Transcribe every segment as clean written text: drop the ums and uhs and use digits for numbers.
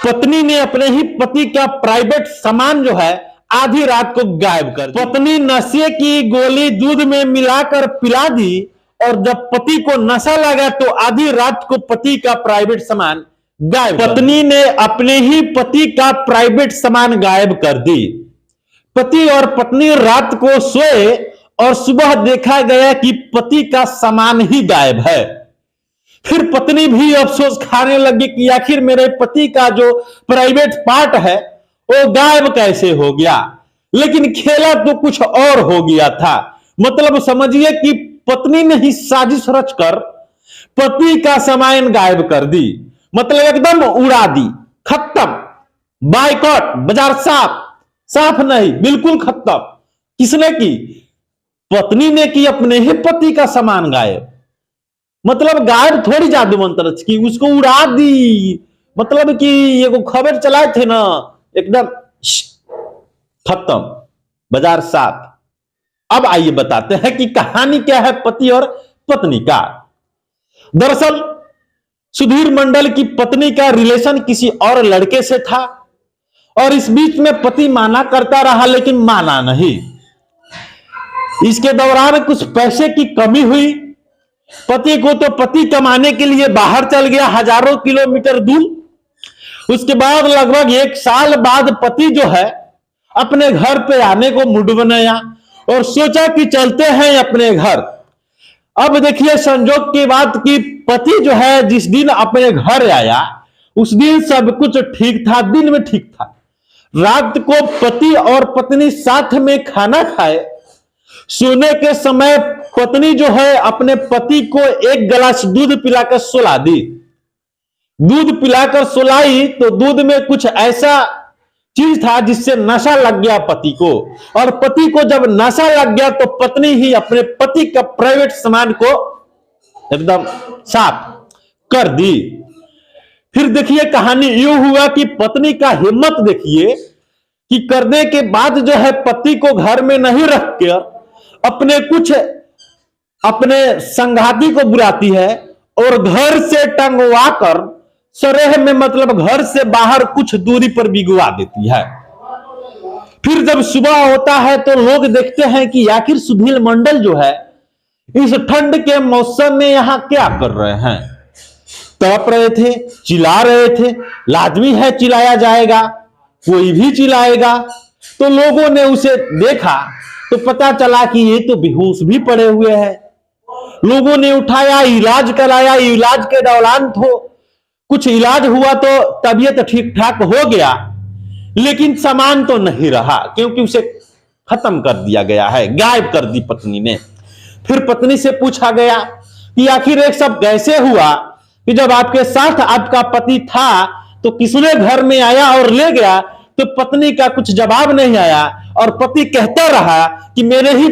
पत्नी ने अपने ही पति का प्राइवेट सामान जो है आधी रात को गायब कर दिया। पत्नी नशे की गोली दूध में मिलाकर पिला दी और जब पति को नशा लगा तो आधी रात को पति का प्राइवेट सामान गायब। पत्नी ने अपने ही पति का प्राइवेट सामान गायब कर दी। पति और पत्नी रात को सोए और सुबह देखा गया कि पति का सामान ही गायब है। फिर पत्नी भी अफसोस खाने लगी कि आखिर मेरे पति का जो प्राइवेट पार्ट है वो गायब कैसे हो गया। लेकिन खेला तो कुछ और हो गया था। मतलब समझिए कि पत्नी ने ही साजिश रचकर पति का सामान गायब कर दी। मतलब एकदम उड़ा दी, खत्म, बाइकआउट, बाजार साफ। साफ नहीं, बिल्कुल खत्म। किसने की? पत्नी ने की अपने ही पति का सामान गायब। मतलब गायब थोड़ी जादू मंत्र की, उसको उड़ा दी। मतलब कि ये को खबर चलाए थे ना, एकदम खत्म, बाजार साफ। अब आइए बताते हैं कि कहानी क्या है पति और पत्नी का। दरअसल सुधीर मंडल की पत्नी का रिलेशन किसी और लड़के से था और इस बीच में पति माना करता रहा लेकिन माना नहीं। इसके दौरान कुछ पैसे की कमी हुई। पति को तो पति कमाने के लिए बाहर चल गया हजारों किलोमीटर दूर। उसके बाद लगभग 1 साल बाद पति जो है अपने घर पे आने को मूड बनाया और सोचा कि चलते हैं अपने घर। अब देखिए संजोग की बात कि पति जो है जिस दिन अपने घर आया उस दिन सब कुछ ठीक था, दिन में ठीक था। रात को पति और पत्नी साथ में खाना खाए। सोने के समय पत्नी जो है अपने पति को 1 गिलास दूध पिलाकर सुला दी। दूध पिलाकर सुलाई तो दूध में कुछ ऐसा चीज था जिससे नशा लग गया पति को। और पति को जब नशा लग गया तो पत्नी ही अपने पति का प्राइवेट सामान को एकदम साफ कर दी। फिर देखिए कहानी यूं हुआ कि पत्नी का हिम्मत देखिए कि करने के बाद जो है पति को घर में नहीं रख कर अपने संघाती को बुलाती है और घर से टंगवा कर सरेह में, मतलब घर से बाहर कुछ दूरी पर भिगवा देती है। फिर जब सुबह होता है तो लोग देखते हैं कि आखिर सुधीर मंडल जो है इस ठंड के मौसम में यहां क्या कर रहे हैं। तड़प रहे थे, चिल्ला रहे थे। लाजमी है चिल्लाया जाएगा, कोई भी चिल्लाएगा। तो लोगों ने उसे देखा तो पता चला कि ये तो बेहोश भी पड़े हुए हैं। लोगों ने उठाया, इलाज कराया। इलाज के दौरान तो कुछ इलाज हुआ तो तबीयत ठीक ठाक हो गया, लेकिन सामान तो नहीं रहा क्योंकि उसे खत्म कर दिया गया है, गायब कर दी पत्नी ने। फिर पत्नी से पूछा गया कि आखिर एक सब कैसे हुआ कि जब आपके साथ आपका पति था तो किसने घर में आया और ले गया। तो पत्नी का कुछ जवाब नहीं आया और पति कहता रहा कि मेरे ही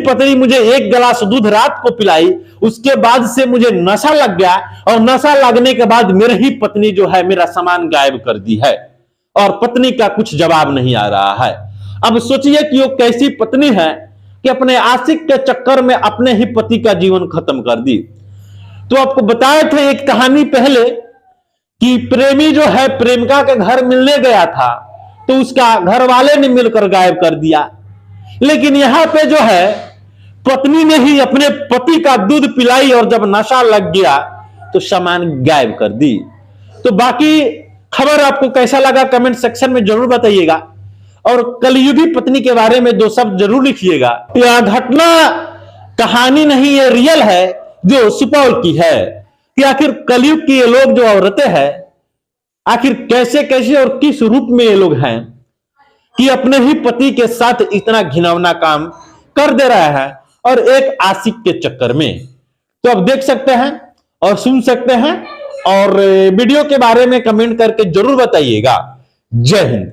पत्नी मुझे 1 गिलास दूध रात को पिलाई, उसके बाद से मुझे नशा लग गया और नशा लगने के बाद मेरे ही पत्नी जो है मेरा सामान गायब कर दी है। और पत्नी का कुछ जवाब नहीं आ रहा है। अब सोचिए कि वो कैसी पत्नी है कि अपने आशिक के चक्कर में अपने ही पति का जीवन खत्म कर दी। तो आपको बताए थे एक कहानी पहले कि प्रेमी जो है प्रेमिका के घर मिलने गया था तो उसका घर वाले ने मिलकर गायब कर दिया। लेकिन यहां पे जो है पत्नी ने ही अपने पति का दूध पिलाई और जब नशा लग गया तो सामान गायब कर दी। तो बाकी खबर आपको कैसा लगा कमेंट सेक्शन में जरूर बताइएगा और कलयुगी पत्नी के बारे में 2 शब्द जरूर लिखिएगा। यह घटना कहानी नहीं, ये रियल है जो सुपौल की है कि आखिर कलयुग की ये लोग जो औरतें हैं आखिर कैसे कैसे और किस रूप में ये लोग हैं कि अपने ही पति के साथ इतना घिनौना काम कर दे रहा है और एक आशिक के चक्कर में। तो अब देख सकते हैं और सुन सकते हैं और वीडियो के बारे में कमेंट करके जरूर बताइएगा। जय हिंद।